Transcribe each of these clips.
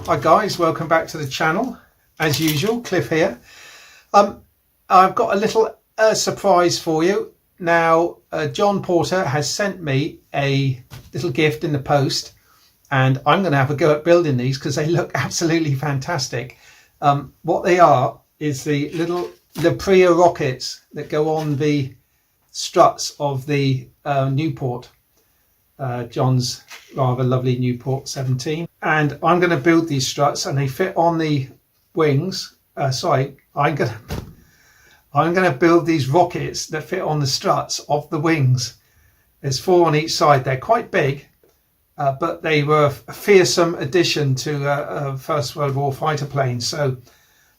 Hi guys, welcome back to the channel. As usual, Cliff here. I've got a little surprise for you. Now, John Porter has sent me a little gift in the post, and I'm going to have a go at building these because they look absolutely fantastic. What they are is the little Prieur rockets that go on the struts of the Newport. John's rather lovely Newport 17, and I'm going to build these struts, and they fit on the wings. I'm going to build these rockets that fit on the struts of the wings. There's 4 on each side. They're quite big, but they were a fearsome addition to a First World War fighter plane. So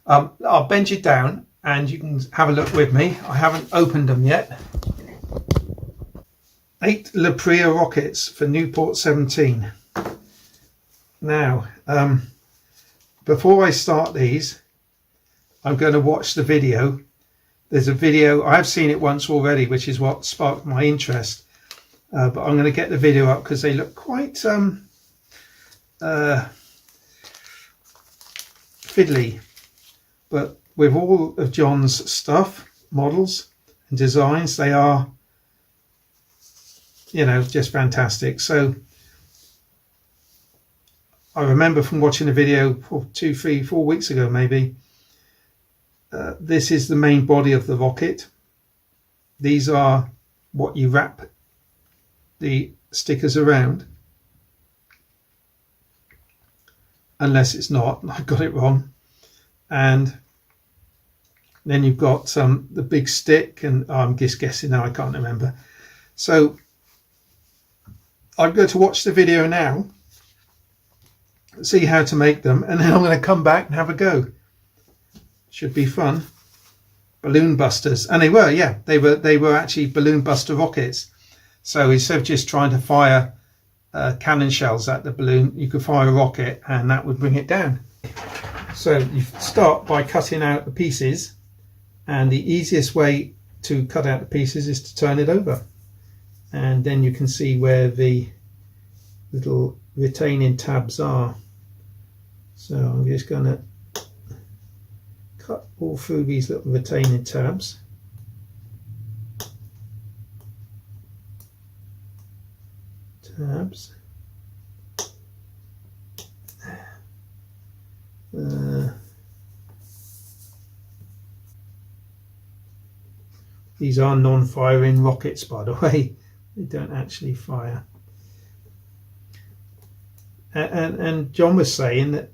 I'll bend you down and you can have a look with me. I haven't opened them yet. 8 Prieur rockets for Newport 17. Now, before I start these, I'm going to watch the video. There's a video, I have seen it once already, which is what sparked my interest. But I'm going to get the video up because they look quite fiddly. But with all of John's stuff, models and designs, they are, you know, just fantastic. So I remember from watching the video 2, 3, 4 weeks ago maybe, this is the main body of the rocket. These are what you wrap the stickers around, unless it's not, I got it wrong. And then you've got the big stick, and I'm just guessing now, I can't remember. So I'm going to watch the video now, see how to make them, and then I'm going to come back and have a go. Should be fun. Balloon busters, and they were, yeah, they were actually balloon buster rockets. So instead of just trying to fire cannon shells at the balloon, you could fire a rocket and that would bring it down. So you start by cutting out the pieces, and the easiest way to cut out the pieces is to turn it over. And then you can see where the little retaining tabs are. So I'm just going to cut all through these little retaining tabs. These are non-firing rockets, by the way. They don't actually fire. And John was saying that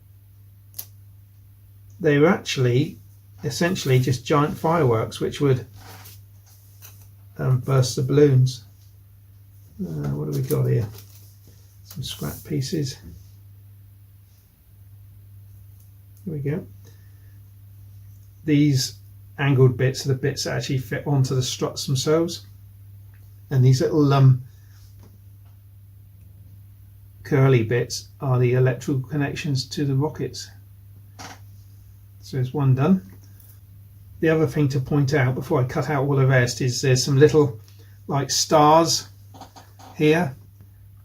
they were actually essentially just giant fireworks which would burst the balloons. What do we got here? Some scrap pieces. Here we go. These angled bits are the bits that actually fit onto the struts themselves, and these little curly bits are the electrical connections to the rockets. So there's one done. The other thing to point out before I cut out all the rest is there's some little like stars here.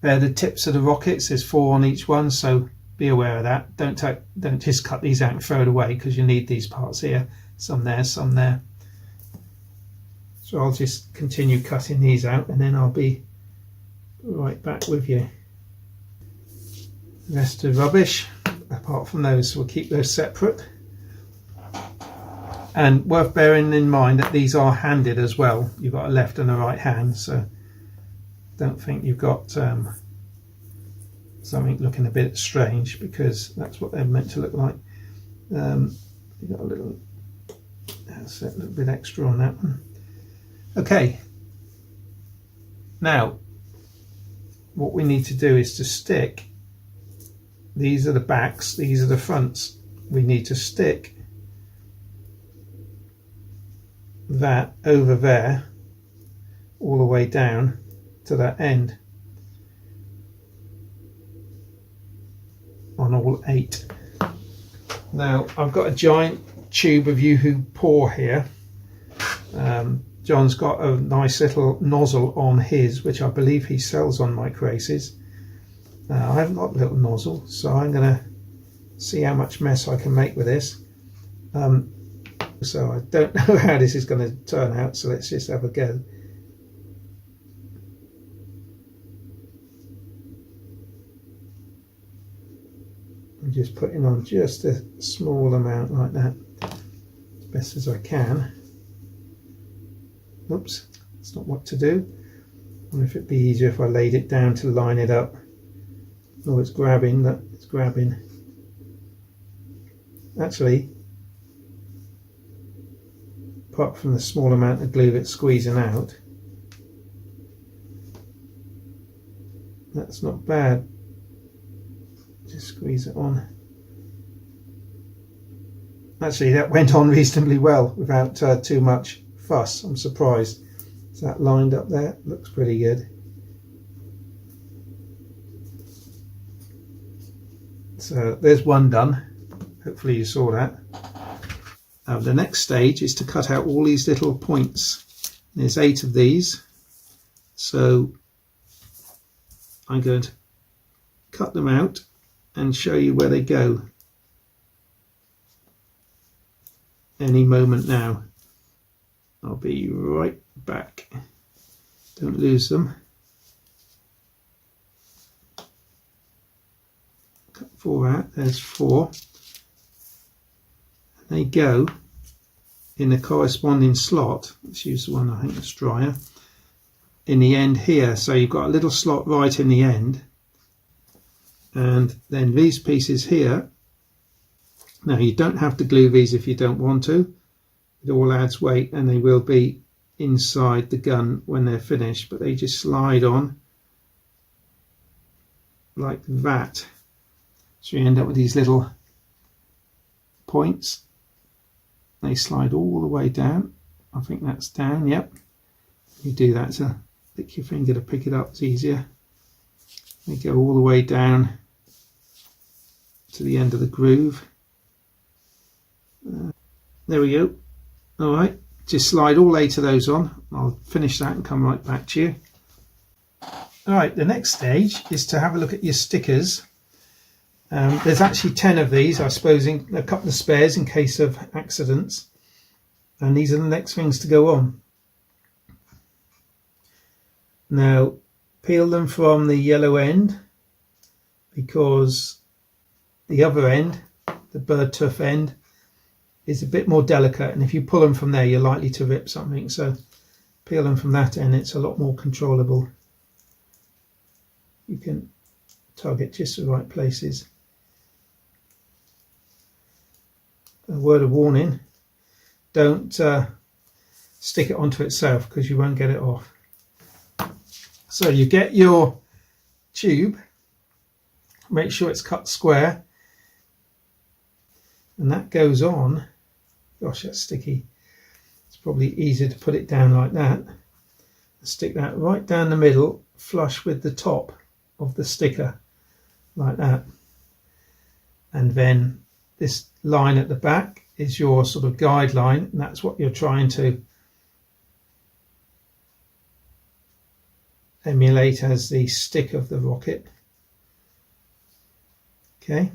They're the tips of the rockets. There's 4 on each one, so be aware of that. Don't just cut these out and throw it away, because you need these parts here. Some there, some there. So I'll just continue cutting these out, and then I'll be right back with you. The rest of rubbish, apart from those, we'll keep those separate. And worth bearing in mind that these are handed as well. You've got a left and a right hand, so don't think you've got something looking a bit strange, because that's what they're meant to look like. You've got a little, that's it, a little bit extra on that one. Okay, now what we need to do is to stick, these are the backs, these are the fronts. We need to stick that over there all the way down to that end on all 8. Now I've got a giant tube of UHU pour here. John's got a nice little nozzle on his, which I believe he sells on Microaces. I haven't got a little nozzle, so I'm going to see how much mess I can make with this. So I don't know how this is going to turn out, so let's just have a go. I'm just putting on just a small amount like that, as best as I can. Oops, that's not what to do. I wonder if it'd be easier if I laid it down to line it up. Oh, it's grabbing, look, it's grabbing. Actually, apart from the small amount of glue that's squeezing out, that's not bad. Just squeeze it on. Actually, that went on reasonably well without too much fuss. I'm surprised. Is that lined up there? Looks pretty good. So there's one done. Hopefully you saw that. Now the next stage is to cut out all these little points. There's 8 of these. So I'm going to cut them out and show you where they go any moment now. I'll be right back. Don't lose them. Cut 4 out. There's 4. They go in the corresponding slot. Let's use the one I think that's drier. In the end here, so you've got a little slot right in the end. And then these pieces here, now you don't have to glue these if you don't want to. It all adds weight and they will be inside the gun when they're finished, but they just slide on like that. So you end up with these little points. They slide all the way down. I think that's down, yep. You do that to lick your finger to pick it up, it's easier. They go all the way down to the end of the groove. There we go. All right, just slide all 8 of those on. I'll finish that and come right back to you. All right, the next stage is to have a look at your stickers. There's actually 10 of these, I suppose, in a couple of spares in case of accidents. And these are the next things to go on. Now, peel them from the yellow end, because the other end, the bird tooth end, is a bit more delicate, and if you pull them from there you're likely to rip something, so peel them from that end, it's a lot more controllable. You can target just the right places. A word of warning, don't stick it onto itself because you won't get it off. So you get your tube, make sure it's cut square, and that goes on. Gosh, that's sticky. It's probably easier to put it down like that. Stick that right down the middle, flush with the top of the sticker, like that. And then this line at the back is your sort of guideline, and that's what you're trying to emulate as the stick of the rocket. Okay.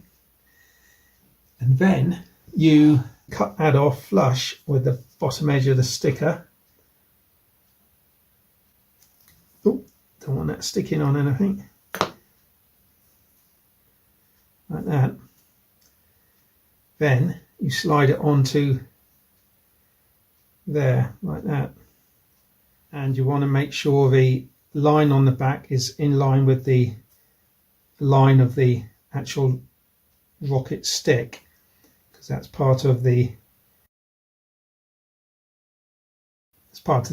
And then you cut that off flush with the bottom edge of the sticker. Oh, don't want that sticking on anything. Like that. Then you slide it onto there, like that. And you want to make sure the line on the back is in line with the line of the actual rocket stick, because that's part of the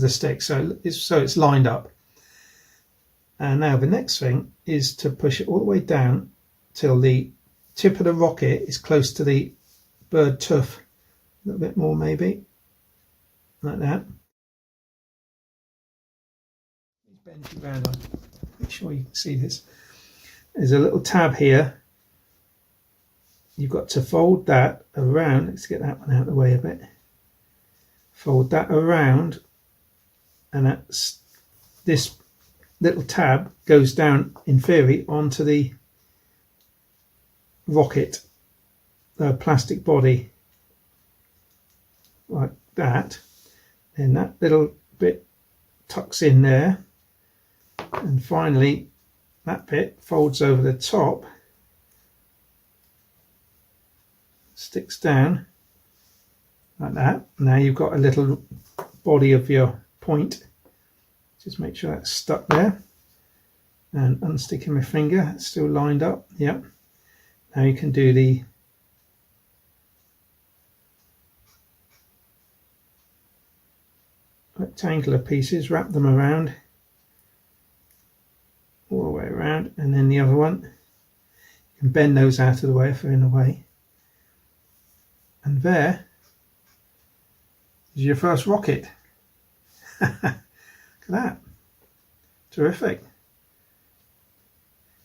stick, so it's lined up. And now the next thing is to push it all the way down till the tip of the rocket is close to the bird tooth, a little bit more maybe, like that. Bend you round on, make sure you can see this. There's a little tab here. You've got to fold that around. Let's get that one out of the way a bit. Fold that around, and that's, this little tab goes down in theory onto the rocket plastic body like that, then that little bit tucks in there, and finally that bit folds over the top, sticks down like that. Now you've got a little body of your point. Just make sure that's stuck there, and unsticking my finger, it's still lined up. Yep. Now you can do the rectangular pieces, wrap them around all the way around, and then the other one, you can bend those out of the way if they're in the way. And there is your first rocket. Look at that. Terrific.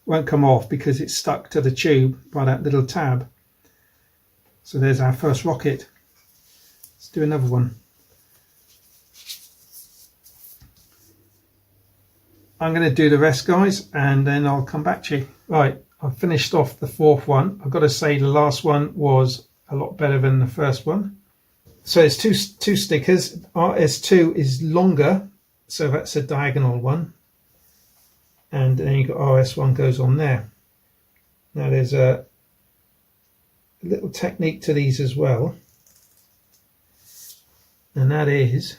Won't come off because it's stuck to the tube by that little tab. So there's our first rocket. Let's do another one. I'm going to do the rest, guys, and then I'll come back to you. Right, I've finished off the fourth one. I've got to say the last one was a lot better than the first one. So it's two stickers. RS2 is longer, so that's a diagonal one. And then you've got RS1 goes on there. Now there's a little technique to these as well, and that is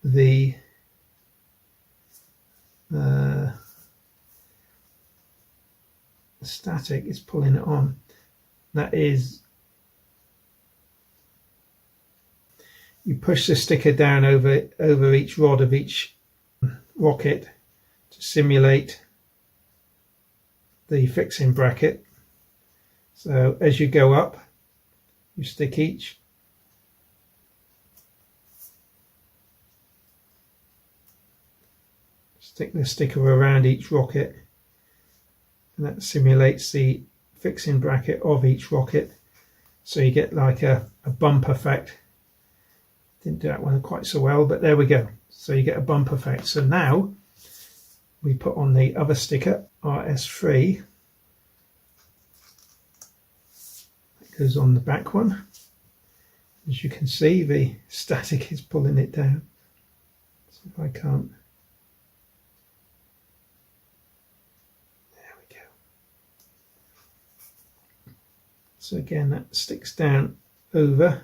the static is pulling it on. That is, you push the sticker down over each rod of each rocket to simulate the fixing bracket. So as you go up, you stick the sticker around each rocket, and that simulates the fixing bracket of each rocket, so you get like a bump effect. Didn't do that one quite so well, but there we go. So you get a bump effect. So now we put on the other sticker, RS3. That goes on the back one. As you can see, the static is pulling it down. So if I can't. There we go. So again, that sticks down over.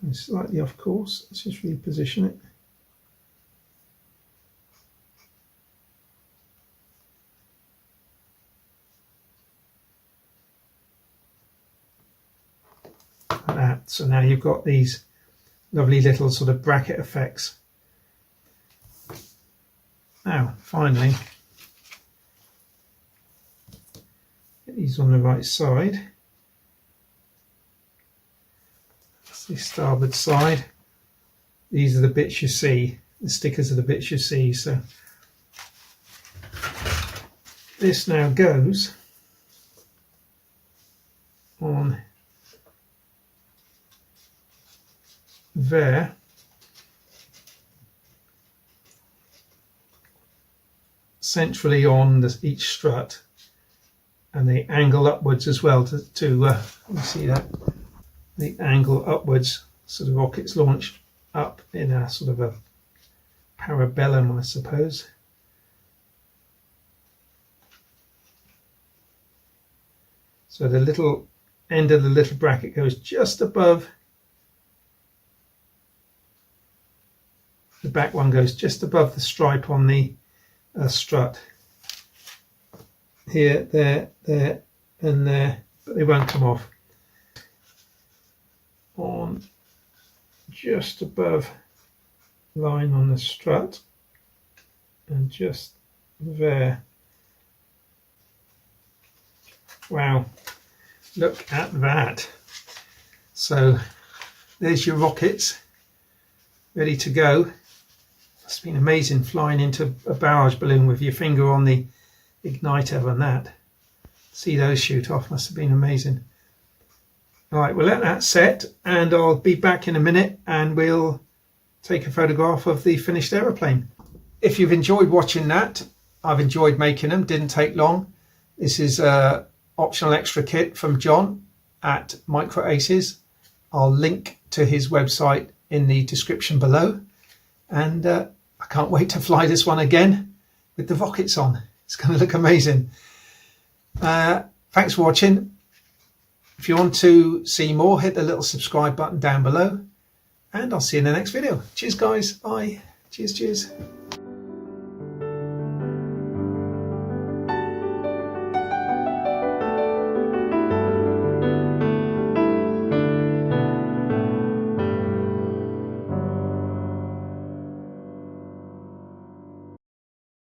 And slightly off course. Let's just reposition it. Like that. So now you've got these lovely little sort of bracket effects. Now, finally, get these on the right side. The starboard side. These are the bits you see. The stickers are the bits you see. So this now goes on there, centrally on each strut, and they angle upwards as well to let me see that. The angle upwards, so the rocket's launched up in a sort of a parabellum, I suppose. So the little end of the little bracket goes just above, the back one goes just above the stripe on the strut. Here, there, and there, but they won't come off. On just above line on the strut, and just there. Wow, look at that. So there's your rockets ready to go. It's been amazing flying into a barrage balloon with your finger on the igniter and that. See those shoot off, must have been amazing. All right, we'll let that set, and I'll be back in a minute and we'll take a photograph of the finished aeroplane. if you've enjoyed watching that, I've enjoyed making them, didn't take long. This is a optional extra kit from John at Microaces. I'll link to his website in the description below. And I can't wait to fly this one again with the rockets on. It's going to look amazing. Thanks for watching. If you want to see more, hit the little subscribe button down below. And I'll see you in the next video. Cheers, guys. Bye. Cheers, cheers.